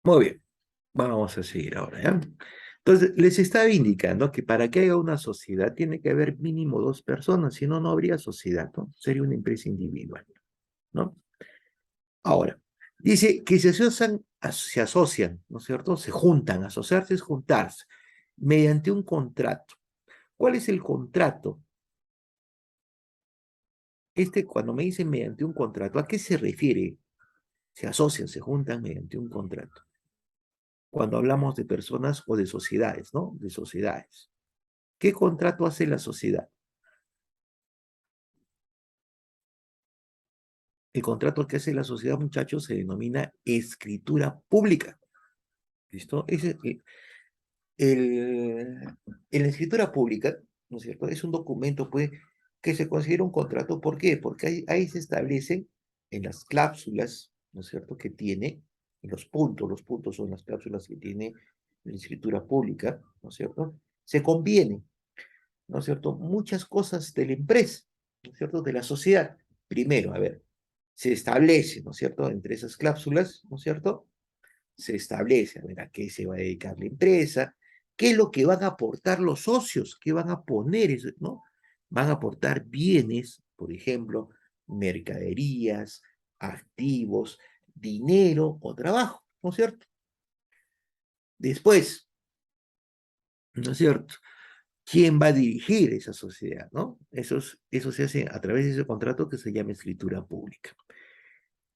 Muy bien, vamos a seguir ahora, ¿ya? Entonces, les estaba indicando que para que haya una sociedad tiene que haber mínimo dos personas, si no, no habría sociedad, ¿no? Sería una empresa individual, ¿no? Ahora, dice que se asocian, ¿no es cierto? Se juntan, asociarse es juntarse, mediante un contrato. ¿Cuál es el contrato? Cuando me dicen mediante un contrato, ¿a qué se refiere? Se asocian, se juntan mediante un contrato. Cuando hablamos de personas o de sociedades, ¿no? De sociedades. ¿Qué contrato hace la sociedad? El contrato que hace la sociedad, muchachos, se denomina escritura pública. ¿Listo? En la escritura pública, ¿no es cierto? Es un documento, pues, que se considera un contrato. ¿Por qué? Porque ahí se establecen en las cláusulas, ¿no es cierto?, que tiene, en los puntos son las cláusulas que tiene la escritura pública, ¿no es cierto? Se convienen, ¿no es cierto?, muchas cosas de la empresa, ¿no es cierto?, de la sociedad. Primero, a ver, se establece, ¿no es cierto?, entre esas cláusulas, ¿no es cierto?, se establece, a ver, a qué se va a dedicar la empresa, qué es lo que van a aportar los socios, qué van a poner, ¿no? Van a aportar bienes, por ejemplo, mercaderías, activos, dinero o trabajo, ¿no es cierto? Después, ¿no es cierto? ¿Quién va a dirigir esa sociedad, no? Eso se hace a través de ese contrato que se llama escritura pública.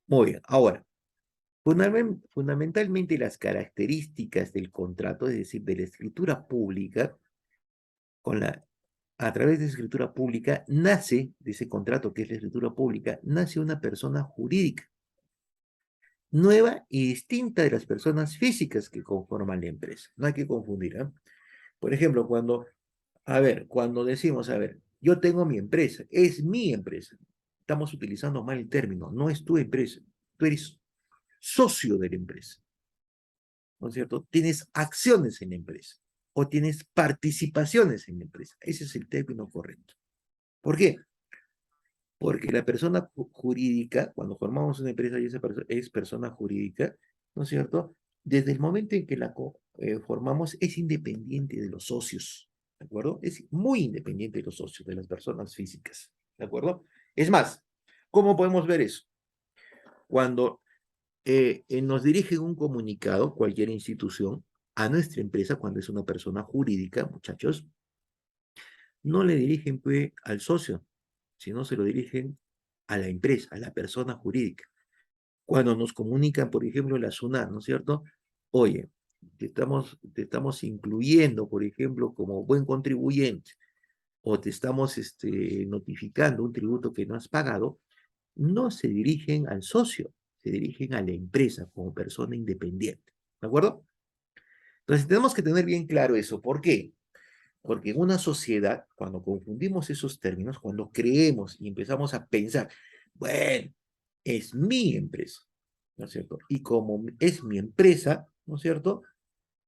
Muy bien, ahora, fundamentalmente las características del contrato, es decir, de la escritura pública, con la, a través de esa escritura pública, nace, de ese contrato que es la escritura pública, nace una persona jurídica, nueva y distinta de las personas físicas que conforman la empresa. No hay que confundir, ¿eh? Por ejemplo, cuando decimos, a ver, yo tengo mi empresa, es mi empresa. Estamos utilizando mal el término, no es tu empresa, tú eres socio de la empresa. ¿No es cierto? Tienes acciones en la empresa o tienes participaciones en la empresa. Ese es el término correcto. ¿Por qué? Porque la persona jurídica, cuando formamos una empresa y esa persona es persona jurídica, ¿no es cierto? Desde el momento en que formamos, es independiente de los socios, ¿de acuerdo? Es muy independiente de los socios, de las personas físicas, ¿de acuerdo? Es más, ¿cómo podemos ver eso? Cuando nos dirige un comunicado, cualquier institución, a nuestra empresa, cuando es una persona jurídica, muchachos, no le dirigen pues, al socio, sino se lo dirigen a la empresa, a la persona jurídica. Cuando nos comunican, por ejemplo, la SUNAT, ¿no es cierto? Oye, te estamos incluyendo, por ejemplo, como buen contribuyente, o te estamos notificando un tributo que no has pagado, no se dirigen al socio, se dirigen a la empresa como persona independiente. ¿De acuerdo? Entonces tenemos que tener bien claro eso. ¿Por qué? Porque en una sociedad, cuando confundimos esos términos, cuando creemos y empezamos a pensar, bueno, es mi empresa, ¿no es cierto? Y como es mi empresa, ¿no es cierto?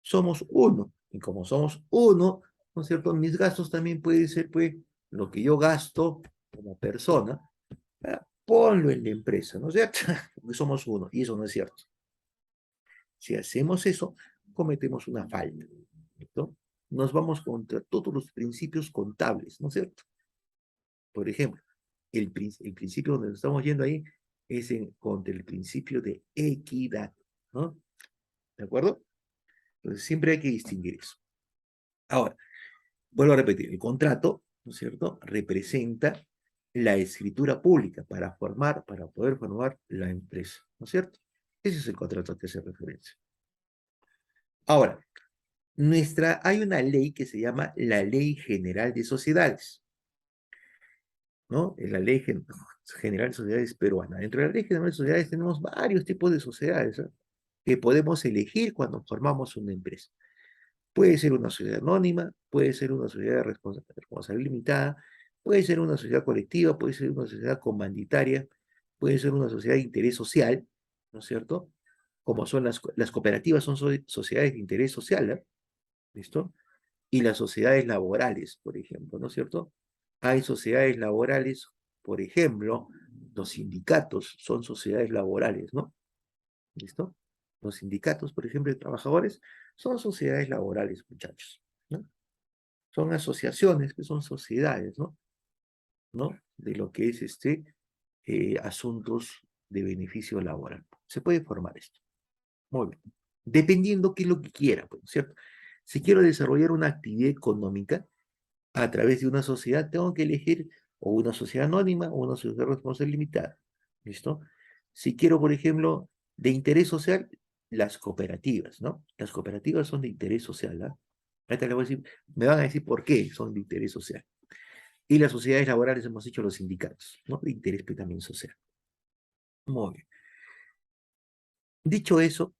Somos uno. Y como somos uno, ¿no es cierto? Mis gastos también pueden ser, pues, lo que yo gasto como persona, ponlo en la empresa, ¿no es cierto? Porque somos uno, y eso no es cierto. Si hacemos eso, cometemos una falta, ¿cierto? Nos vamos contra todos los principios contables, ¿no es cierto? Por ejemplo, el principio donde nos estamos yendo ahí es contra el principio de equidad, ¿no? ¿De acuerdo? Entonces siempre hay que distinguir eso. Ahora, vuelvo a repetir, el contrato, ¿no es cierto?, representa la escritura pública para poder formar la empresa, ¿no es cierto? Ese es el contrato al que se referencia. Ahora, hay una ley que se llama la Ley General de Sociedades, ¿no? En la Ley General de Sociedades peruana. Dentro de la Ley General de Sociedades tenemos varios tipos de sociedades, ¿eh?, que podemos elegir cuando formamos una empresa. Puede ser una sociedad anónima, puede ser una sociedad de responsabilidad limitada, puede ser una sociedad colectiva, puede ser una sociedad comanditaria, puede ser una sociedad de interés social, ¿no es cierto? Como son las cooperativas, son sociedades de interés social, ¿eh? ¿Listo? Y las sociedades laborales, por ejemplo, ¿no es cierto? Hay sociedades laborales, por ejemplo, los sindicatos son sociedades laborales, ¿no? ¿Listo? Los sindicatos, por ejemplo, de trabajadores, son sociedades laborales, muchachos, ¿no? Son asociaciones que son sociedades, ¿no? ¿No? De lo que es asuntos de beneficio laboral. Se puede formar esto. Muy bien. Dependiendo qué es lo que quiera, pues, ¿cierto? Si quiero desarrollar una actividad económica a través de una sociedad, tengo que elegir o una sociedad anónima o una sociedad responsable limitada. ¿Listo? Si quiero, por ejemplo, de interés social, las cooperativas, ¿no? Las cooperativas son de interés social, ¿ah? Ahorita les voy a decir, me van a decir por qué son de interés social. Y las sociedades laborales, hemos dicho los sindicatos, ¿no? De interés también social. Muy bien. Dicho eso,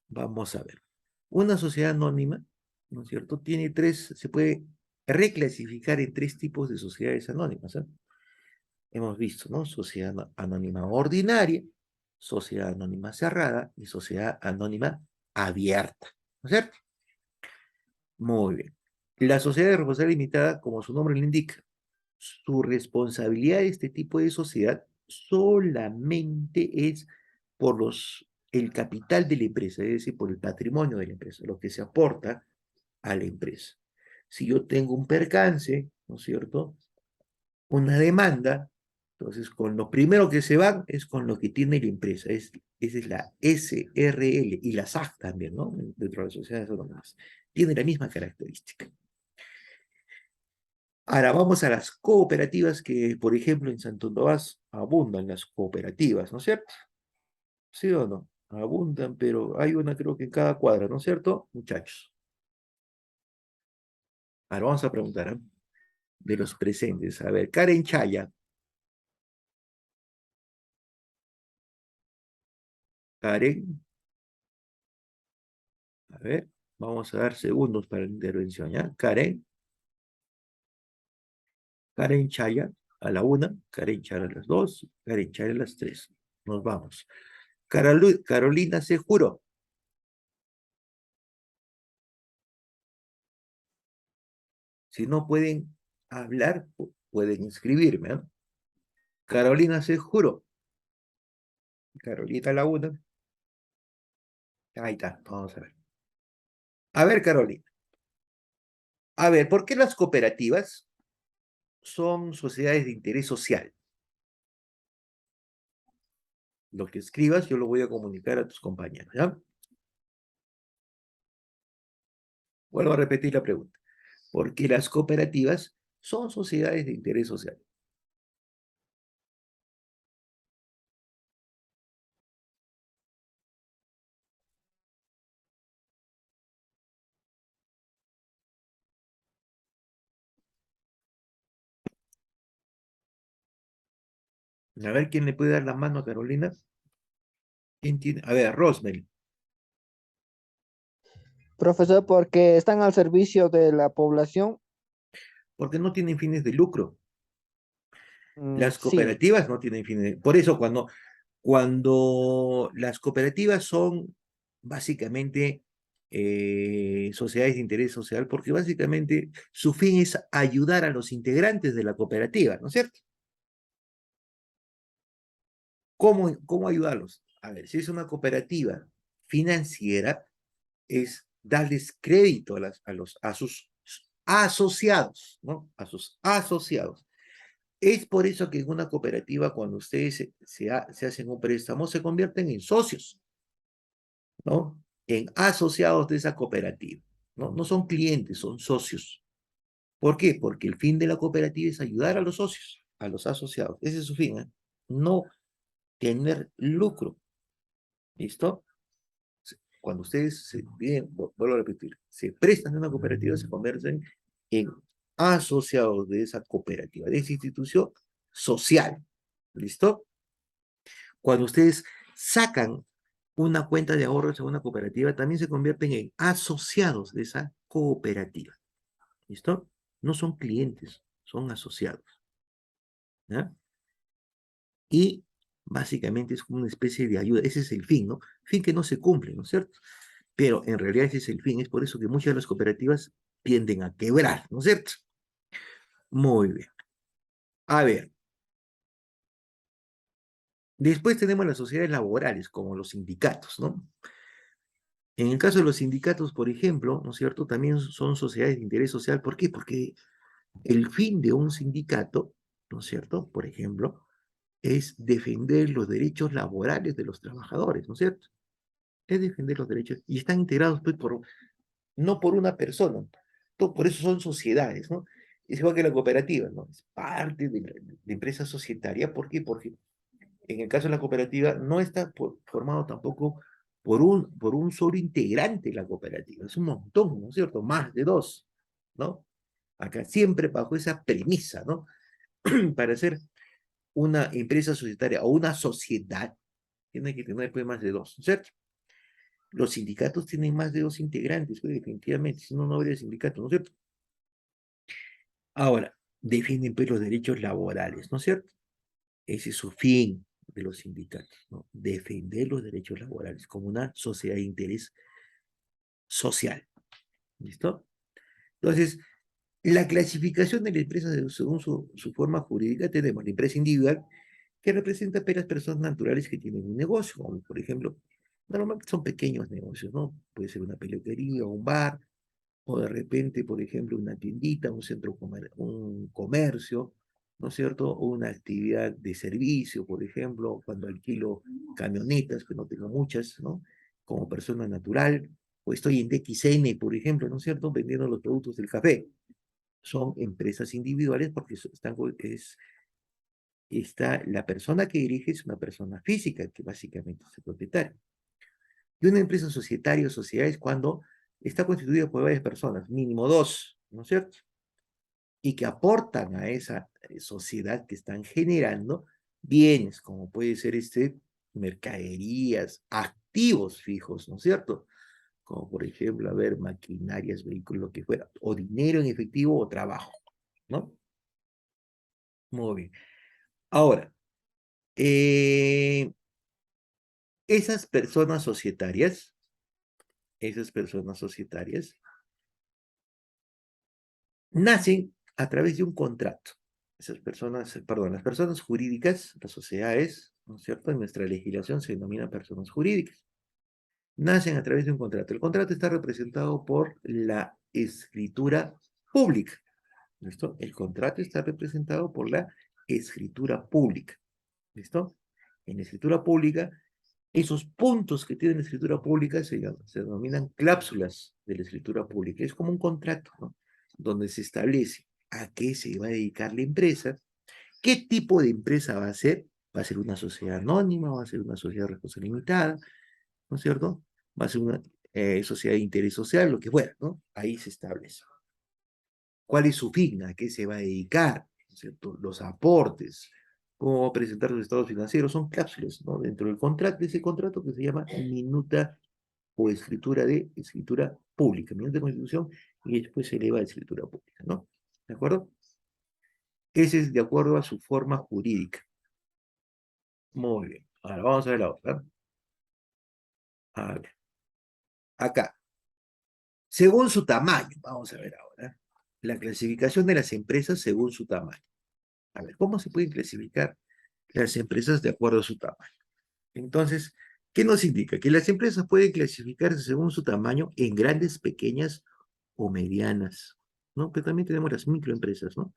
vamos a ver. Una sociedad anónima, ¿no es cierto? Tiene tres, se puede reclasificar en tres tipos de sociedades anónimas, ¿eh? Hemos visto, ¿no? Sociedad anónima ordinaria, sociedad anónima cerrada y sociedad anónima abierta, ¿no es cierto? Muy bien. La sociedad de responsabilidad limitada, como su nombre le indica, su responsabilidad de este tipo de sociedad solamente es por el capital de la empresa, es decir, por el patrimonio de la empresa, lo que se aporta a la empresa. Si yo tengo un percance, ¿no es cierto? Una demanda, entonces con lo primero que se van es con lo que tiene la empresa, esa es la SRL y la SAC también, ¿no? Dentro de las sociedades anónimas. Tiene la misma característica. Ahora vamos a las cooperativas que, por ejemplo, en Santo Tomás abundan las cooperativas, ¿no es cierto? ¿Sí o no? Abundan, pero hay una creo que en cada cuadra, ¿no es cierto, muchachos? Ahora vamos a preguntar, ¿eh? De los presentes. A ver, Karen Chaya. Karen, a ver, vamos a dar segundos para la intervención, ¿ya? Karen Chaya a la una, Karen Chaya a las dos, Karen Chaya a las tres. Nos vamos. Carolina se juró. Si no pueden hablar, pueden escribirme, ¿no? Carolina se juró. Carolina a la una. Ahí está, vamos a ver. A ver, Carolina. A ver, ¿por qué las cooperativas son sociedades de interés social? Lo que escribas yo lo voy a comunicar a tus compañeros, ¿ya? Vuelvo a repetir la pregunta. ¿Por qué las cooperativas son sociedades de interés social? A ver quién le puede dar la mano a Carolina. ¿Quién tiene? A ver, Rosemary. Profesor, porque están al servicio de la población. Porque no tienen fines de lucro. Las Sí, cooperativas no tienen fines de... Por eso cuando las cooperativas son básicamente sociedades de interés social, porque básicamente su fin es ayudar a los integrantes de la cooperativa, ¿no es cierto? ¿Cómo ayudarlos? A ver, si es una cooperativa financiera, es darles crédito a sus asociados, ¿no? A sus asociados. Es por eso que en una cooperativa, cuando ustedes se hacen un préstamo, se convierten en socios, ¿no? En asociados de esa cooperativa, ¿no? No son clientes, son socios. ¿Por qué? Porque el fin de la cooperativa es ayudar a los socios, a los asociados. Ese es su fin, ¿eh? No tener lucro. ¿Listo? Cuando ustedes bien, vuelvo a repetir, se prestan a una cooperativa, se convierten en asociados de esa cooperativa, de esa institución social. ¿Listo? Cuando ustedes sacan una cuenta de ahorros a una cooperativa, también se convierten en asociados de esa cooperativa. ¿Listo? No son clientes, son asociados. ¿Ya? Y básicamente es como una especie de ayuda. Ese es el fin, ¿no? Fin que no se cumple, ¿no es cierto? Pero en realidad ese es el fin. Es por eso que muchas de las cooperativas tienden a quebrar, ¿no es cierto? Muy bien. A ver, después tenemos las sociedades laborales, como los sindicatos, ¿no? En el caso de los sindicatos, por ejemplo, ¿no es cierto? También son sociedades de interés social. ¿Por qué? Porque el fin de un sindicato, ¿no es cierto? Por ejemplo, es defender los derechos laborales de los trabajadores, ¿no es cierto? Es defender los derechos. Y están integrados, pues, no por una persona. Por eso son sociedades, ¿no? Es igual que la cooperativa, ¿no? Es parte de la empresa societaria. ¿Por qué? Porque en el caso de la cooperativa no está formado tampoco por un solo integrante de la cooperativa. Es un montón, ¿no es cierto? Más de dos, ¿no? Acá siempre bajo esa premisa, ¿no? Para ser una empresa societaria o una sociedad, tiene que tener pues, más de dos, ¿no es cierto? Los sindicatos tienen más de dos integrantes, pues, definitivamente, si no, no habría sindicato, ¿no es cierto? Ahora, defienden pues los derechos laborales, ¿no es cierto? Ese es su fin de los sindicatos, ¿no? Defender los derechos laborales como una sociedad de interés social, ¿listo? Entonces, la clasificación de la empresa según su forma jurídica, tenemos la empresa individual, que representa a las personas naturales que tienen un negocio, como por ejemplo, normalmente son pequeños negocios, ¿no? Puede ser una peluquería o un bar, o de repente, por ejemplo, una tiendita, un comercio, ¿no es cierto? O una actividad de servicio, por ejemplo, cuando alquilo camionetas, que no tengo muchas, ¿no? Como persona natural, o estoy en DXN, por ejemplo, ¿no es cierto? Vendiendo los productos del café. Son empresas individuales porque está la persona que dirige es una persona física, que básicamente es el propietario. Y una empresa societaria o sociedad es cuando está constituida por varias personas, mínimo dos, ¿no es cierto? Y que aportan a esa sociedad que están generando bienes, como puede ser mercaderías, activos fijos, ¿no es cierto? Como por ejemplo, a ver, maquinarias, vehículos, lo que fuera, o dinero en efectivo o trabajo, ¿no? Muy bien. Ahora, eh, esas personas societarias, nacen a través de un contrato. Esas personas, perdón, las personas jurídicas, las sociedades, ¿no es cierto? En nuestra legislación se denominan personas jurídicas. Nacen a través de un contrato. El contrato está representado por la escritura pública. ¿Listo? El contrato está representado por la escritura pública. ¿Listo? En la escritura pública, esos puntos que tiene la escritura pública se denominan cláusulas de la escritura pública. Es como un contrato, ¿no? Donde se establece a qué se va a dedicar la empresa, qué tipo de empresa va a ser. Va a ser una sociedad anónima, va a ser una sociedad de responsabilidad limitada, ¿no es cierto? Va a ser una sociedad de interés social, lo que fuera, ¿no? Ahí se establece. ¿Cuál es su fin? ¿A qué se va a dedicar? ¿No es cierto? Los aportes, cómo va a presentar sus estados financieros, son cláusulas, ¿no? Dentro del contrato, de ese contrato que se llama minuta o escritura pública, minuta de constitución, y después se eleva a escritura pública, ¿no? ¿De acuerdo? Ese es de acuerdo a su forma jurídica. Muy bien. Ahora vamos a ver la otra. A ver, acá. Según su tamaño, vamos a ver ahora. La clasificación de las empresas según su tamaño. A ver, ¿cómo se pueden clasificar las empresas de acuerdo a su tamaño? Entonces, ¿qué nos indica? Que las empresas pueden clasificarse según su tamaño en grandes, pequeñas o medianas, ¿no? Pero también tenemos las microempresas, ¿no?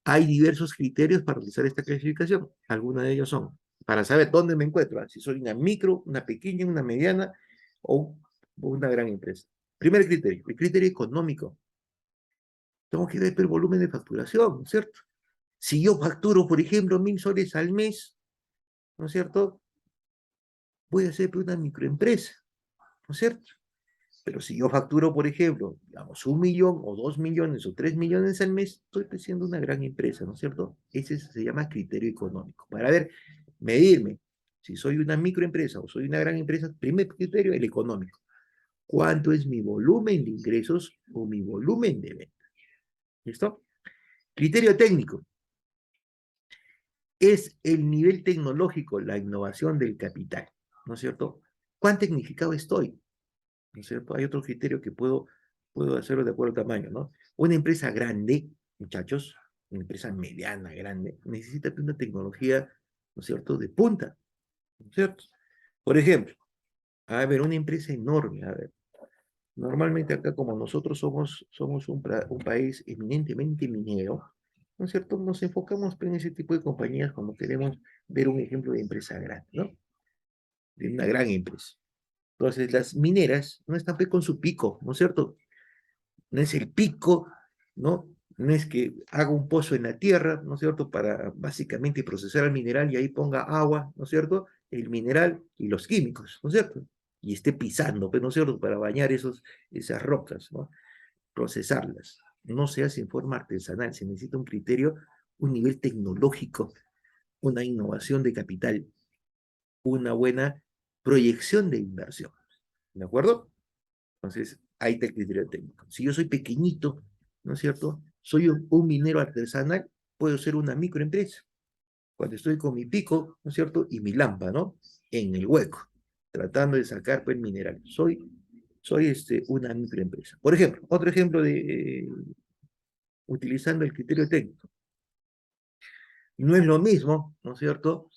Hay diversos criterios para realizar esta clasificación. Algunos de ellos son, para saber dónde me encuentro, si soy una micro, una pequeña, una mediana o una gran empresa. Primer criterio, el criterio económico. Tengo que ver el volumen de facturación, ¿no es cierto? Si yo facturo, por ejemplo, 1.000 soles al mes, ¿no es cierto? Voy a ser una microempresa, ¿no es cierto? Pero si yo facturo, por ejemplo, digamos, 1 millón o 2 millones o 3 millones al mes, estoy siendo una gran empresa, ¿no es cierto? Ese se llama criterio económico. Para ver, medirme si soy una microempresa o soy una gran empresa, primer criterio, el económico. ¿Cuánto es mi volumen de ingresos o mi volumen de ventas? ¿Listo? Criterio técnico. Es el nivel tecnológico, la innovación del capital, ¿no es cierto? ¿Cuán tecnificado estoy? ¿No es cierto? Hay otro criterio que puedo hacerlo de acuerdo al tamaño, ¿no? Una empresa grande, muchachos, una empresa mediana, grande, necesita una tecnología, ¿no es cierto?, de punta, ¿no es cierto? Por ejemplo, A ver, una empresa enorme, a ver. Normalmente acá, como nosotros somos un país eminentemente minero, ¿no es cierto? Nos enfocamos en ese tipo de compañías cuando queremos ver un ejemplo de empresa grande, ¿no? De una gran empresa. Entonces, las mineras no están con su pico, ¿no es cierto? No es el pico, ¿no? No es que haga un pozo en la tierra, ¿no es cierto? Para básicamente procesar el mineral y ahí ponga agua, ¿no es cierto? El mineral y los químicos, ¿no es cierto? Y esté pisando, ¿no es cierto? Para bañar esas rocas, ¿no? Procesarlas. No se hace en forma artesanal, se necesita un criterio, un nivel tecnológico, una innovación de capital, una buena proyección de inversión. ¿De acuerdo? Entonces, ahí está el criterio técnico. Si yo soy pequeñito, ¿no es cierto? Soy un minero artesanal, puedo ser una microempresa. Cuando estoy con mi pico, ¿no es cierto? Y mi lámpara, ¿no? En el hueco, tratando de sacar pues, el mineral. Soy una microempresa. Por ejemplo, otro ejemplo de utilizando el criterio técnico. No es lo mismo, ¿no es cierto?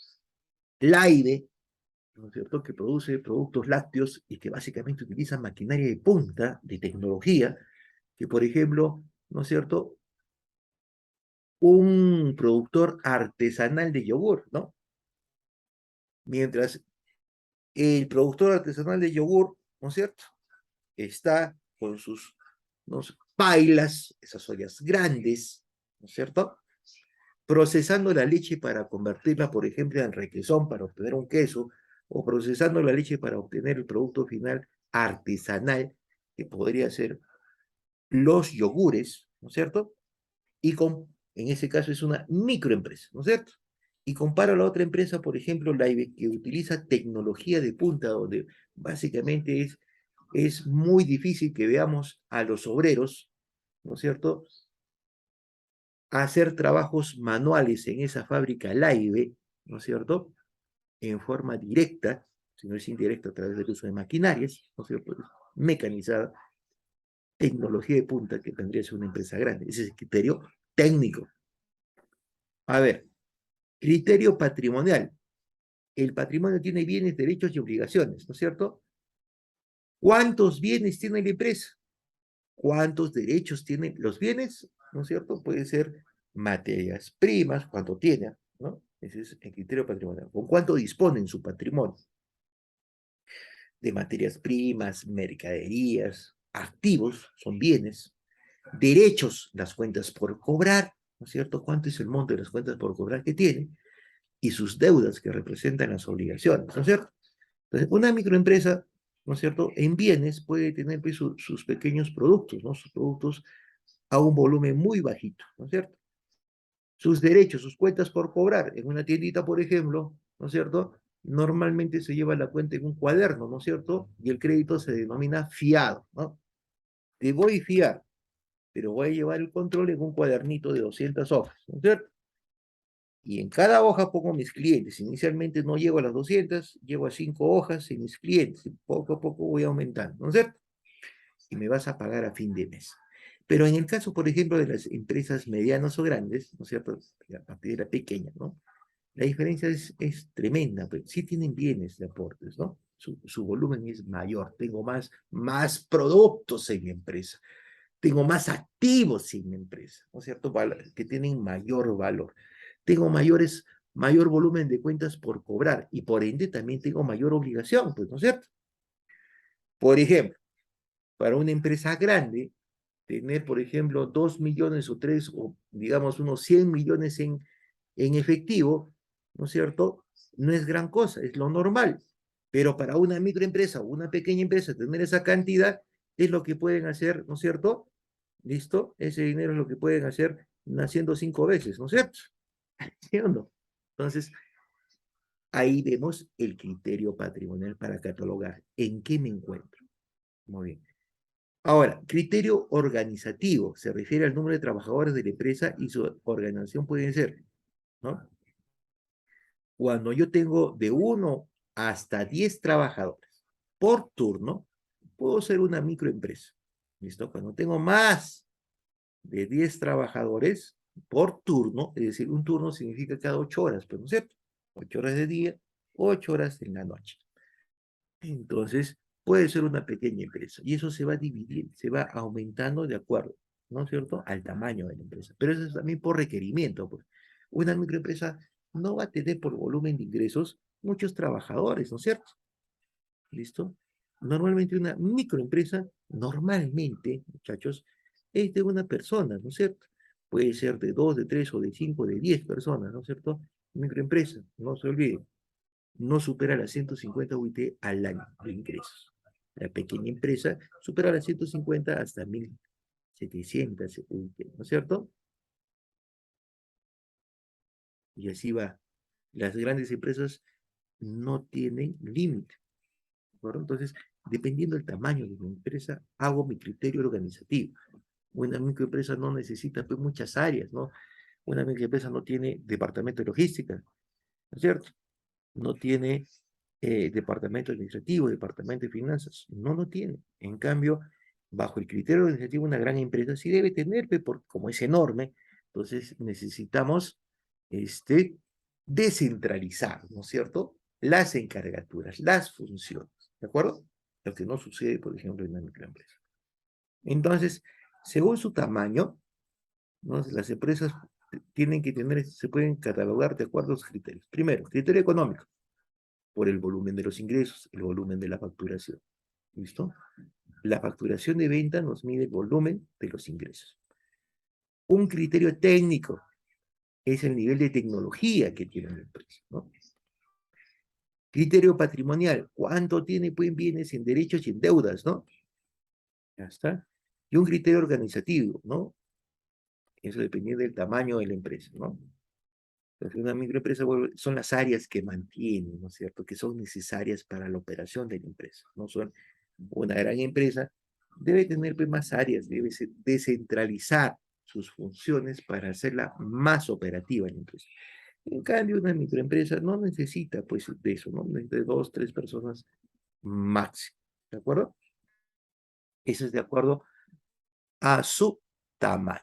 Laibe, ¿no es cierto? Que produce productos lácteos y que básicamente utiliza maquinaria de punta, de tecnología, que por ejemplo, ¿no es cierto? Un productor artesanal de yogur, ¿no? Mientras el productor artesanal de yogur, ¿no es cierto? Está con sus, ¿no? Pailas, esas ollas grandes, ¿no es cierto? Procesando la leche para convertirla, por ejemplo, en requesón para obtener un queso, o procesando la leche para obtener el producto final artesanal, que podría ser los yogures, ¿no es cierto? En ese caso es una microempresa, ¿no es cierto? Y comparo a la otra empresa, por ejemplo, la que utiliza tecnología de punta, donde básicamente es muy difícil que veamos a los obreros, ¿no es cierto?, hacer trabajos manuales en esa fábrica Laibe, ¿no es cierto?, en forma directa, si no es indirecta a través del uso de maquinarias, ¿no es cierto?, mecanizada, tecnología de punta que tendría que ser una empresa grande. Ese es el criterio técnico. A ver, criterio patrimonial. El patrimonio tiene bienes, derechos y obligaciones, ¿no es cierto? ¿Cuántos bienes tiene la empresa? ¿Cuántos derechos tienen los bienes? ¿No es cierto? Puede ser materias primas, cuánto tiene, ¿no? Ese es el criterio patrimonial. ¿Con cuánto dispone en su patrimonio? De materias primas, mercaderías, activos, son bienes, derechos, las cuentas por cobrar, ¿no es cierto? ¿Cuánto es el monto de las cuentas por cobrar que tiene? Y sus deudas que representan las obligaciones, ¿no es cierto? Entonces, una microempresa, ¿no es cierto?, en bienes puede tener pues, sus pequeños productos, ¿no? Sus productos a un volumen muy bajito, ¿no es cierto? Sus derechos, sus cuentas por cobrar. En una tiendita, por ejemplo, ¿no es cierto?, normalmente se lleva la cuenta en un cuaderno, ¿no es cierto? Y el crédito se denomina fiado, ¿no? Te voy a fiar, pero voy a llevar el control en un cuadernito de 200 hojas, ¿no es cierto? Y en cada hoja pongo mis clientes. Inicialmente no llego a las 200, llego a 5 hojas en mis clientes. Y poco a poco voy aumentando, ¿no es cierto? Y me vas a pagar a fin de mes. Pero en el caso, por ejemplo, de las empresas medianas o grandes, ¿no es cierto? A partir de la pequeña, ¿no? La diferencia es tremenda, pero sí tienen bienes de aportes, ¿no? Su volumen es mayor, tengo más productos en mi empresa, tengo más activos en mi empresa, ¿no es cierto? Que tienen mayor valor. Tengo mayor volumen de cuentas por cobrar y por ende también tengo mayor obligación, pues, ¿no es cierto? Por ejemplo, para una empresa grande, tener, por ejemplo, 2 millones o 3 o digamos unos 100 millones en efectivo, ¿no es cierto? No es gran cosa, es lo normal. Pero para una microempresa o una pequeña empresa tener esa cantidad es lo que pueden hacer, ¿no es cierto? ¿Listo? Ese dinero es lo que pueden hacer naciendo 5 veces, ¿no es cierto? ¿Sí o no? Entonces, ahí vemos el criterio patrimonial para catalogar en qué me encuentro. Muy bien. Ahora, criterio organizativo se refiere al número de trabajadores de la empresa y su organización puede ser, ¿no? Cuando yo tengo de 1 hasta 10 trabajadores por turno, puedo ser una microempresa. ¿Listo? Cuando tengo más de 10 trabajadores por turno, es decir, un turno significa cada 8 horas, pero no es cierto, 8 horas de día, 8 horas en la noche. Entonces, puede ser una pequeña empresa y eso se va a dividir, se va aumentando de acuerdo, ¿no es cierto?, al tamaño de la empresa. Pero eso es también por requerimiento, pues. Una microempresa no va a tener por volumen de ingresos muchos trabajadores, ¿no es cierto? ¿Listo? Normalmente una microempresa, normalmente, muchachos, es de una persona, ¿no es cierto? Puede ser de dos, de tres, o de cinco, de 10 personas, ¿no es cierto? Microempresa, no se olviden, no supera las 150 UIT al año de ingresos. La pequeña empresa supera las 150 hasta 1.700 UIT, ¿no es cierto? Y así va. Las grandes empresas no tienen límite, ¿de acuerdo? Entonces, dependiendo del tamaño de la empresa, hago mi criterio organizativo. Una microempresa no necesita pues, muchas áreas, ¿no? Una microempresa no tiene departamento de logística, ¿no es cierto? No tiene departamento administrativo, departamento de finanzas, no lo tiene. En cambio, bajo el criterio organizativo, una gran empresa sí debe tener, porque como es enorme, entonces necesitamos este, descentralizar, ¿no es cierto? Las encargaturas, las funciones, ¿de acuerdo? Lo que no sucede, por ejemplo, en una microempresa. Entonces, según su tamaño, ¿no? Las empresas tienen que tener, se pueden catalogar de acuerdo a los criterios. Primero, criterio económico, por el volumen de los ingresos, el volumen de la facturación. ¿Listo? La facturación de venta nos mide el volumen de los ingresos. Un criterio técnico es el nivel de tecnología que tiene la empresa, ¿no? Criterio patrimonial, ¿cuánto tiene pues, bienes en derechos y en deudas, ¿no? Ya está. Y un criterio organizativo, ¿no? Eso depende del tamaño de la empresa, ¿no? Entonces, una microempresa son las áreas que mantienen, ¿no es cierto?, que son necesarias para la operación de la empresa. No son una gran empresa, debe tener pues, más áreas, debe descentralizar sus funciones para hacerla más operativa en la empresa. En cambio, una microempresa no necesita pues de eso, ¿no? De dos, tres personas máximo. ¿De acuerdo? Eso es de acuerdo a su tamaño.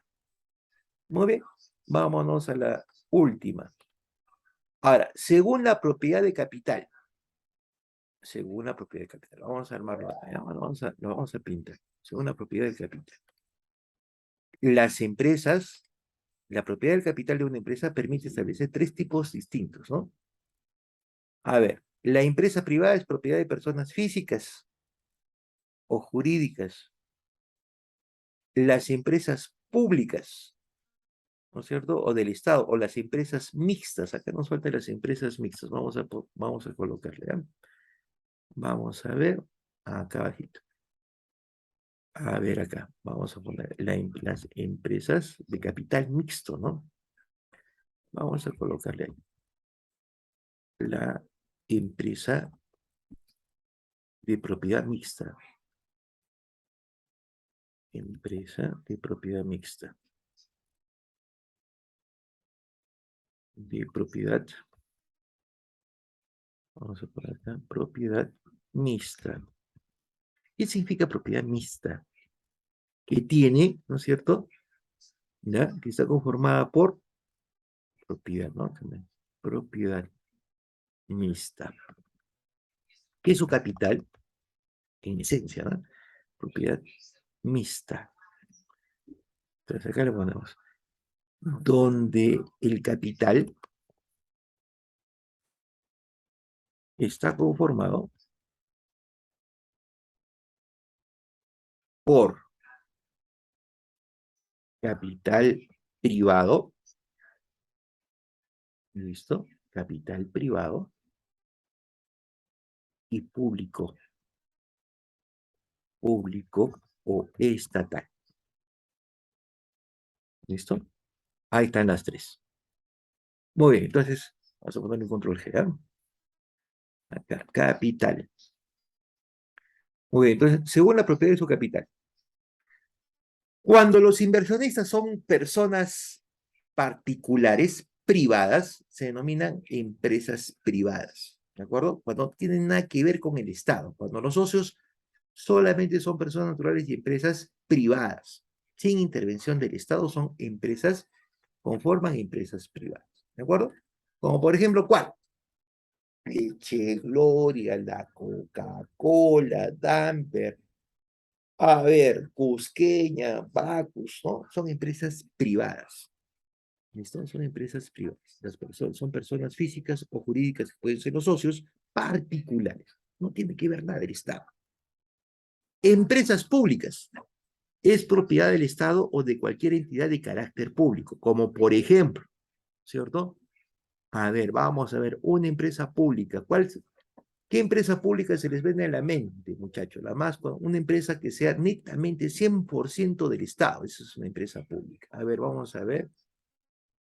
Muy bien, vámonos a la última. Ahora, según la propiedad de capital, según la propiedad de capital, vamos a armarlo acá, lo vamos a pintar, según la propiedad del capital. Las empresas, la propiedad del capital de una empresa permite establecer tres tipos distintos, ¿no? A ver, la empresa privada es propiedad de personas físicas o jurídicas. Las empresas públicas, ¿no es cierto? O del Estado, o las empresas mixtas. Acá nos faltan las empresas mixtas. Vamos a colocarle, ¿eh? Vamos a ver, acá abajito. A ver acá, vamos a poner las empresas de capital mixto, ¿no? Vamos a colocarle ahí. La empresa de propiedad mixta. Empresa de propiedad mixta. De propiedad. Vamos a poner acá, propiedad mixta. ¿Qué significa propiedad mixta? Que tiene, ¿no es cierto? ¿Ya? Que está conformada por propiedad, ¿no? Propiedad mixta. ¿Qué es su capital? En esencia, ¿no? Propiedad mixta. Entonces acá le ponemos donde el capital está conformado por capital privado, ¿listo? Capital privado y público, público o estatal, ¿listo? Ahí están las tres. Muy bien, entonces vamos a poner un control G, ¿eh? Acá, capital. Muy bien, entonces, según la propiedad de su capital. Cuando los inversionistas son personas particulares, privadas, se denominan empresas privadas, ¿de acuerdo? Cuando no tienen nada que ver con el Estado, cuando los socios solamente son personas naturales y empresas privadas, sin intervención del Estado, son empresas, conforman empresas privadas, ¿de acuerdo? Como por ejemplo, ¿cuál? Leche Gloria, la Coca-Cola, Damper, a ver, Cusqueña, Bacus, ¿no? Son empresas privadas. ¿Listo? Son empresas privadas. Las personas, son personas físicas o jurídicas que pueden ser los socios particulares. No tiene que ver nada del Estado. Empresas públicas. Es propiedad del Estado o de cualquier entidad de carácter público, como por ejemplo, ¿cierto? A ver, vamos a ver, una empresa pública. ¿Qué empresa pública se les viene a la mente, muchachos? Una empresa que sea netamente 100% del Estado. Esa es una empresa pública. A ver, vamos a ver.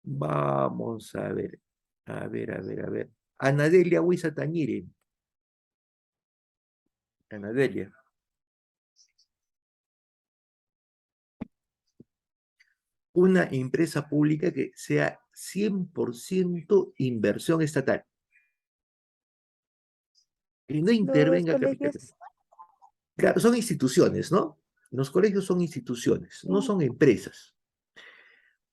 Vamos a ver. A ver, a ver, a ver. Anadelia Huiza Tañire. Anadelia. Una empresa pública que sea 100% inversión estatal. Y no Los intervenga capital. colegios. Claro, son instituciones, ¿no? Los colegios son instituciones, no Sí. son empresas.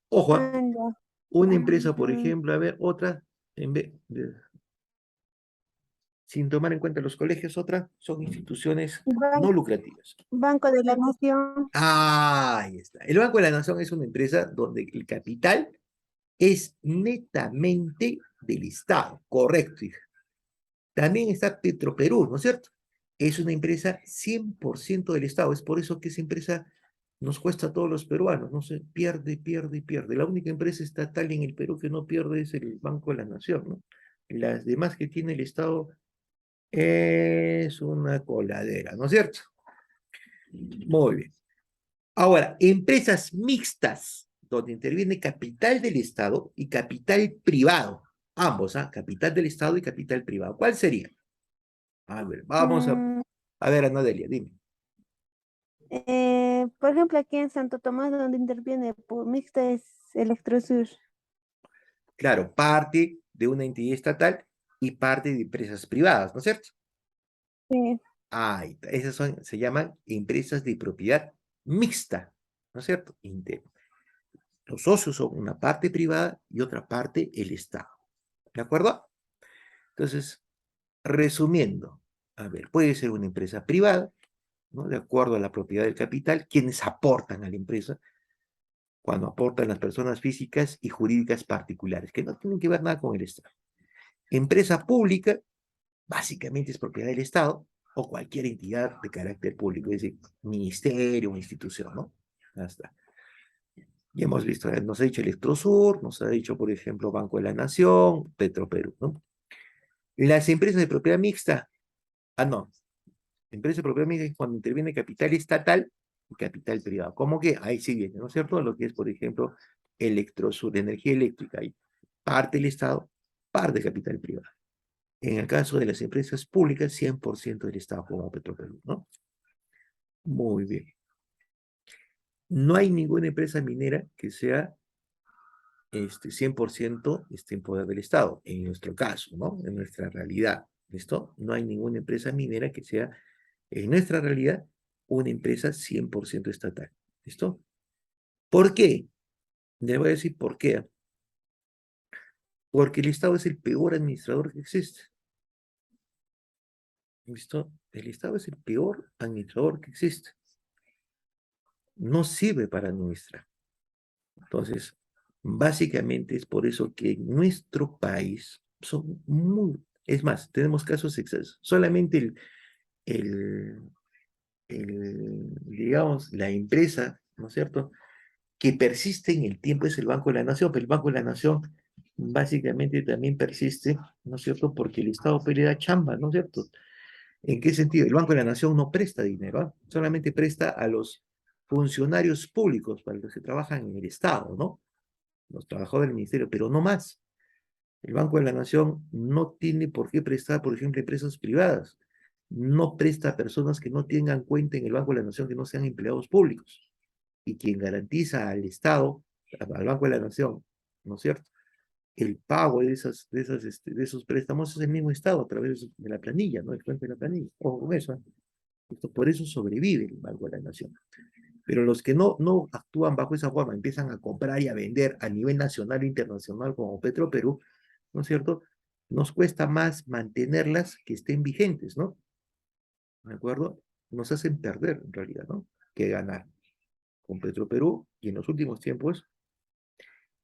Ojo, Ah, ya. una empresa, por Mm, ejemplo, a ver, otra, en vez sin tomar en cuenta los colegios, otra, son instituciones no Ban- lucrativas. Banco de la Nación. Ah, ahí está. El Banco de la Nación es una empresa donde el capital es netamente del Estado, correcto, hija. También está Petroperú, ¿no es cierto? Es una empresa 100% del Estado. Es por eso que esa empresa nos cuesta a todos los peruanos. No se pierde, pierde y pierde. La única empresa estatal en el Perú que no pierde es el Banco de la Nación, ¿no? Las demás que tiene el Estado es una coladera, ¿no es cierto? Muy bien. Ahora, empresas mixtas, donde interviene capital del Estado y capital privado. Ambos, ¿ah? Capital del Estado y capital privado. ¿Cuál sería? A ver, Mm, a ver, Anadelia, dime. por ejemplo, aquí en Santo Tomás, donde interviene Mixta es Electrosur. Claro, parte de una entidad estatal y parte de empresas privadas, ¿no es cierto? Sí. Ahí está. Se llaman empresas de propiedad mixta, ¿no es cierto? Los socios son una parte privada y otra parte el Estado. ¿De acuerdo? Entonces, resumiendo, a ver, puede ser una empresa privada, ¿no? De acuerdo a la propiedad del capital, quienes aportan a la empresa, cuando aportan las personas físicas y jurídicas particulares, que no tienen que ver nada con el Estado. Empresa pública, básicamente es propiedad del Estado o cualquier entidad de carácter público, es decir, ministerio o institución, ¿no? Hasta. Ya hemos visto, nos ha dicho Electrosur, nos ha dicho, por ejemplo, Banco de la Nación, Petroperú, ¿no? Las empresas de propiedad mixta, no, empresa de propiedad mixta es cuando interviene capital estatal y capital privado. ¿Cómo que? Ahí sí viene, ¿no es cierto? Lo que es, por ejemplo, Electrosur, energía eléctrica, hay parte del Estado, parte del capital privado. En el caso de las empresas públicas, 100% del Estado como Petroperú, ¿no? Muy bien. No hay ninguna empresa minera que sea 100% en poder del Estado, en nuestro caso, ¿no? En nuestra realidad, ¿listo? No hay ninguna empresa minera que sea, en nuestra realidad, una empresa 100% estatal, ¿listo? ¿Por qué? Le voy a decir por qué. Porque el Estado es el peor administrador que existe, ¿listo? El Estado es el peor administrador que existe. No sirve para administrar. Entonces, básicamente es por eso que en nuestro país son muy, es más, tenemos casos excesos. Solamente el, digamos, la empresa, ¿no es cierto?, que persiste en el tiempo es el Banco de la Nación, pero el Banco de la Nación básicamente también persiste, ¿no es cierto?, porque el Estado pues, le da chamba, ¿no es cierto? ¿En qué sentido? El Banco de la Nación no presta dinero, ¿eh? Solamente presta a los funcionarios públicos, para los que trabajan en el Estado, ¿no? Los trabajadores del ministerio, pero no más. El Banco de la Nación no tiene por qué prestar, por ejemplo, empresas privadas. No presta a personas que no tengan cuenta en el Banco de la Nación, que no sean empleados públicos. Y quien garantiza al Estado, al Banco de la Nación, ¿no es cierto?, el pago de esos préstamos es el mismo Estado a través de la planilla, ¿no? El cuenta de la planilla. Ojo con eso. Por eso sobrevive el Banco de la Nación. Pero los que no actúan bajo esa forma, empiezan a comprar y a vender a nivel nacional e internacional como Petroperú, ¿no es cierto? nos cuesta más mantenerlas que estén vigentes, ¿no? ¿De acuerdo? Nos hacen perder, en realidad, ¿no? Que ganar. Con Petroperú, y en los últimos tiempos,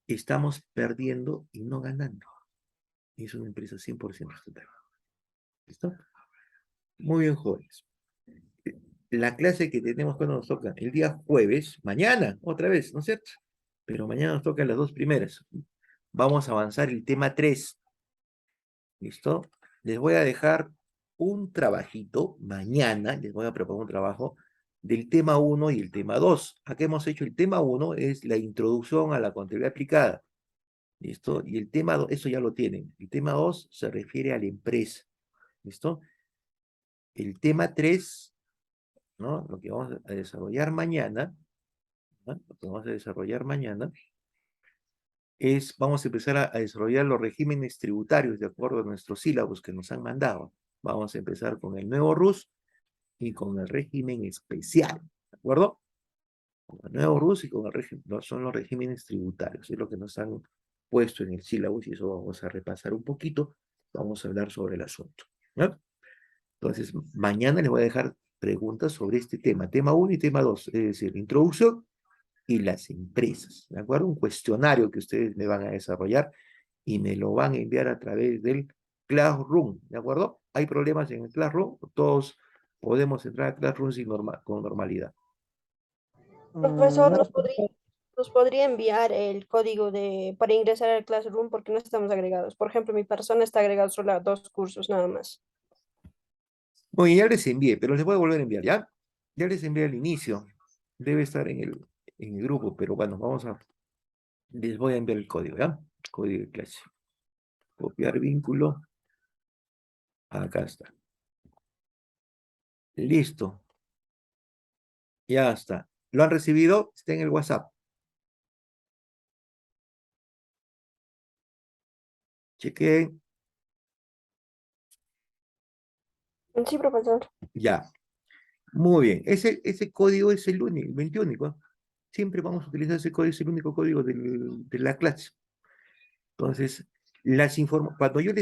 estamos perdiendo y no ganando. Y es una empresa 100% estatal. ¿Listo? Muy bien, jóvenes. La clase que tenemos cuando nos toca el día jueves, mañana, otra vez, ¿no es cierto? Pero mañana nos tocan las dos primeras. Vamos a avanzar el tema 3. ¿Listo? Les voy a dejar un trabajito, mañana les voy a preparar un trabajo del tema 1 y el tema 2. Aquí hemos hecho el tema 1, es la introducción a la contabilidad aplicada. ¿Listo? Y el tema 2, eso ya lo tienen. El tema 2 se refiere a la empresa. ¿Listo? El tema 3, ¿no? Lo que vamos a desarrollar mañana, ¿no? Lo que vamos a desarrollar mañana es, vamos a empezar a desarrollar los regímenes tributarios de acuerdo a nuestros sílabos que nos han mandado. Vamos a empezar con el nuevo RUS y con el régimen especial, ¿de acuerdo? Con el nuevo RUS y con el régimen, no, son los regímenes tributarios, es lo que nos han puesto en el sílabus y eso vamos a repasar un poquito, vamos a hablar sobre el asunto, ¿no? Entonces, mañana les voy a dejar preguntas sobre este tema, tema 1 y tema 2, es decir, introducción y las empresas, ¿de acuerdo? Un cuestionario que ustedes me van a desarrollar y me lo van a enviar a través del Classroom, ¿de acuerdo? Hay problemas en el Classroom, todos podemos entrar a Classroom con normalidad. Profesor, No, nos podría enviar el código para ingresar al Classroom porque no estamos agregados. Por ejemplo, mi persona está agregada solo a 2 cursos nada más. Bueno, ya les envié, pero les voy a volver a enviar, ¿ya? Ya les envié al inicio, debe estar en el grupo, pero bueno, les voy a enviar el código, ¿ya? Código de clase. Copiar vínculo, acá está. Listo, ya está. ¿Lo han recibido? Está en el WhatsApp. Chequen, Sí, profesor. ya. Muy bien, ese código es el único, el 21, ¿no? Siempre vamos a utilizar ese código, es el único código de la clase. Entonces, cuando yo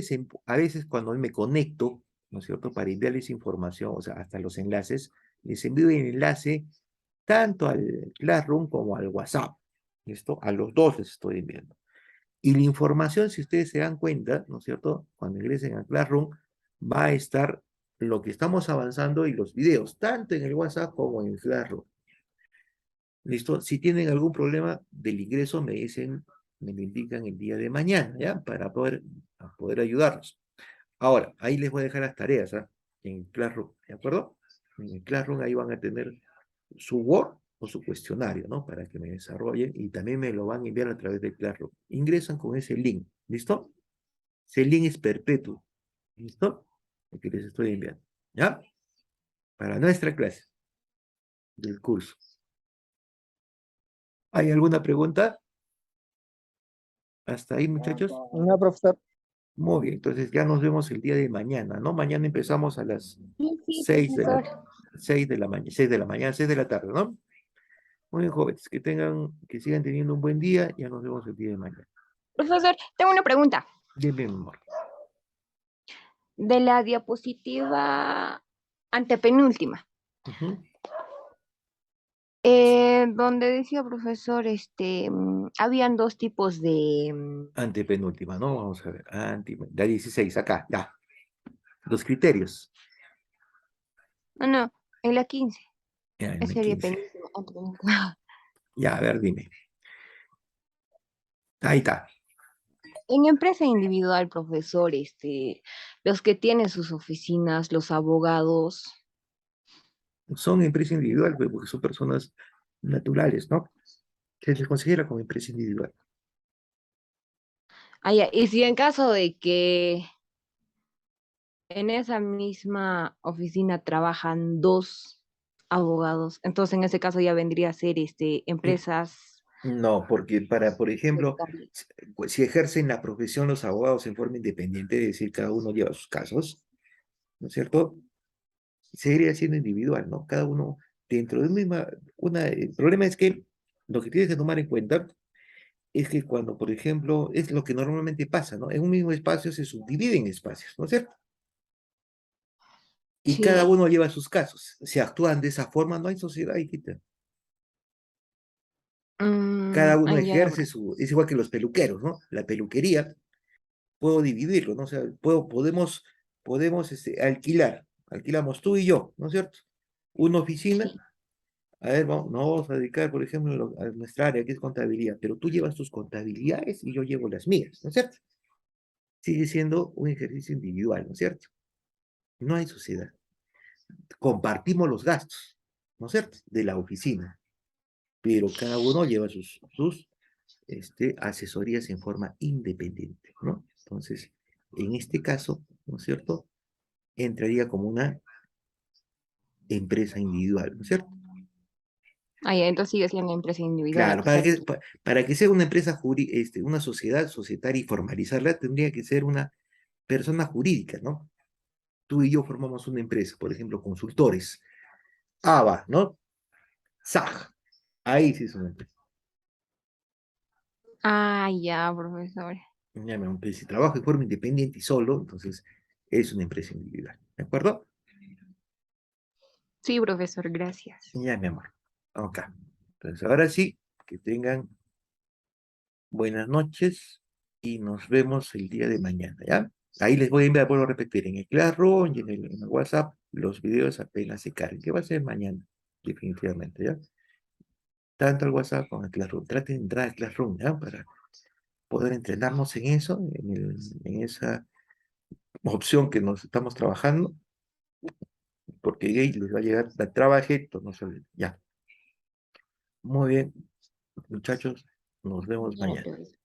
a veces cuando me conecto, ¿no es cierto?, para enviarles información, o sea, hasta los enlaces, les envío el enlace tanto al Classroom como al WhatsApp. ¿Listo? A los dos les estoy enviando. Y la información, si ustedes se dan cuenta, ¿no es cierto?, cuando ingresen a Classroom, va a estar lo que estamos avanzando y los videos, tanto en el WhatsApp como en el Classroom. ¿Listo? Si tienen algún problema del ingreso, me dicen, me lo indican el día de mañana, ¿ya? Para poder ayudarlos. Ahora, ahí les voy a dejar las tareas, ¿ah? En Classroom, ¿de acuerdo? En el Classroom ahí van a tener su Word o su cuestionario, ¿no? Para que me desarrollen y también me lo van a enviar a través del Classroom. Ingresan con ese link, ¿listo? Ese link es perpetuo, ¿listo? El que les estoy enviando, ¿ya? Para nuestra clase del curso. ¿Hay alguna pregunta? ¿Hasta ahí, muchachos? No, profesor. Muy bien, entonces ya nos vemos el día de mañana, ¿no? Mañana empezamos a las Sí, sí, 6 de la, profesor. 6 de la mañana, 6 de la mañana, 6 de la tarde, ¿no? Muy bien, jóvenes, que sigan teniendo un buen día, ya nos vemos el día de mañana. Profesor, tengo una pregunta. Bien, bien, amor. De la diapositiva antepenúltima, Ujú. donde decía profesor, habían dos tipos de... Antepenúltima, ¿no? Vamos a ver, la 16, acá, ya. Los criterios. no, no, en la 15. Ya, en Ese la sería 15. penúltima, antepenúltima. Ya, a ver, dime. Ahí está. En empresa individual, profesor, los que tienen sus oficinas, los abogados. Son empresa individual, pues, porque son personas naturales, ¿no? Se les considera como empresa individual. Ah, ya, y si en caso de que en esa misma oficina trabajan dos abogados, entonces en ese caso ya vendría a ser empresas No, porque por ejemplo, secretarias. si ejercen la profesión los abogados en forma independiente, es decir, cada uno lleva sus casos, ¿no es cierto? Seguiría siendo individual, ¿no? Cada uno dentro de el problema es que lo que tienes que tomar en cuenta es que cuando, por ejemplo, es lo que normalmente pasa, ¿no? En un mismo espacio se subdividen espacios, ¿no es cierto? Y cada Sí. uno lleva sus casos. Si actúan de esa forma, no hay sociedad, hijita. Cada uno Ya, ejerce su, es igual que los peluqueros, ¿no? La peluquería, puedo dividirlo, ¿no? O sea, podemos alquilamos tú y yo, ¿no es cierto? Una oficina, sí. a ver, nos vamos a dedicar, por ejemplo, a nuestra área que es contabilidad, pero tú llevas tus contabilidades y yo llevo las mías, ¿no es cierto? Sigue siendo un ejercicio individual, ¿no es cierto? No hay sociedad. Compartimos los gastos, ¿no es cierto? De la oficina, pero cada uno lleva sus asesorías en forma independiente, ¿no? Entonces, en este caso, ¿no es cierto? Entraría como una empresa individual, ¿no es cierto? Ya, entonces sigue siendo empresa individual a Claro, pesar de que... para que sea una empresa, una sociedad societaria y formalizarla, tendría que ser una persona jurídica, ¿no? Tú y yo formamos una empresa, por ejemplo, consultores, ABA, ¿no? SAG, ahí sí es una empresa. Ya, profesor. Ya, si trabajo de forma independiente y solo, entonces es una empresa individual, ¿de acuerdo? Sí, profesor, gracias. Ya, mi amor. Ok. Entonces, ahora sí, que tengan buenas noches y nos vemos el día de mañana, ¿ya? Ahí les voy a enviar, vuelvo a repetir, en el Classroom y en el WhatsApp, los videos apenas se carguen, que va a ser mañana, definitivamente, ¿ya? Tanto el WhatsApp como el Classroom. Traten de entrar al Classroom, ¿ya? Para poder entrenarnos en eso, en esa opción que nos estamos trabajando, porque ahí les va a llegar la trabajito, no se olviden. Ya. Muy bien, muchachos, nos vemos Ya, mañana. profesor.